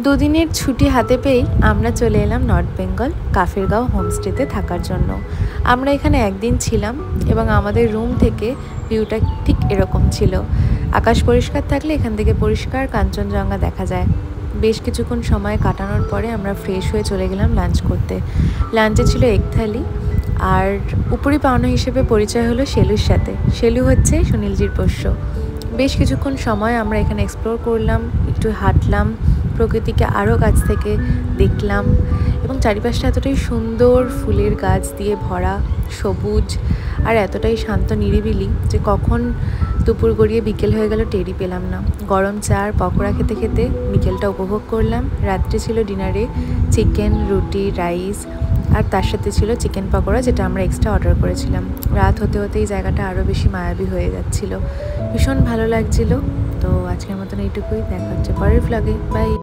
দুদিনের ছুটি হাতে পেয়েই আমরা চলে এলাম নর্থ বেঙ্গল কাফিরগাঁও হোমস্টেতে থাকার জন্য। আমরা এখানে একদিন ছিলাম এবং আমাদের রুম থেকে ভিউটা ঠিক এরকম ছিল। আকাশ পরিষ্কার থাকলে এখান থেকে পরিষ্কার কাঞ্চনজঙ্ঘা দেখা যায়। বেশ কিছুক্ষণ সময় কাটানোর পরে আমরা ফ্রেশ হয়ে চলে গেলাম লাঞ্চ করতে। লাঞ্চে ছিল এগ থালি, আর উপরি পাওনা হিসেবে পরিচয় হলো শেলুর সাথে। শেলু হচ্ছে সুনীলজির পোষ্য। বেশ কিছুক্ষণ সময় আমরা এখানে এক্সপ্লোর করলাম, একটু হাঁটলাম, প্রকৃতিকে আরও কাছ থেকে দেখলাম এবং চারিপাশটা এতটাই সুন্দর, ফুলের গাছ দিয়ে ভরা, সবুজ আর এতটাই শান্ত নিরিবিলি যে কখন দুপুর গড়িয়ে বিকেল হয়ে গেল টেরই পেলাম না। গরম চা আর পকোড়া খেতে খেতে বিকেলটা উপভোগ করলাম। রাত্রে ছিল ডিনারে চিকেন, রুটি, রাইস আর তার সাথে ছিল চিকেন পকোড়া, যেটা আমরা এক্সট্রা অর্ডার করেছিলাম। রাত হতে হতে এই জায়গাটা আরও বেশি মায়াবী হয়ে যাচ্ছিল, ভীষণ ভালো লাগছিল। তো আজকের মতন এইটুকুই, দেখা হচ্ছে পরের ভ্লগে। বাই।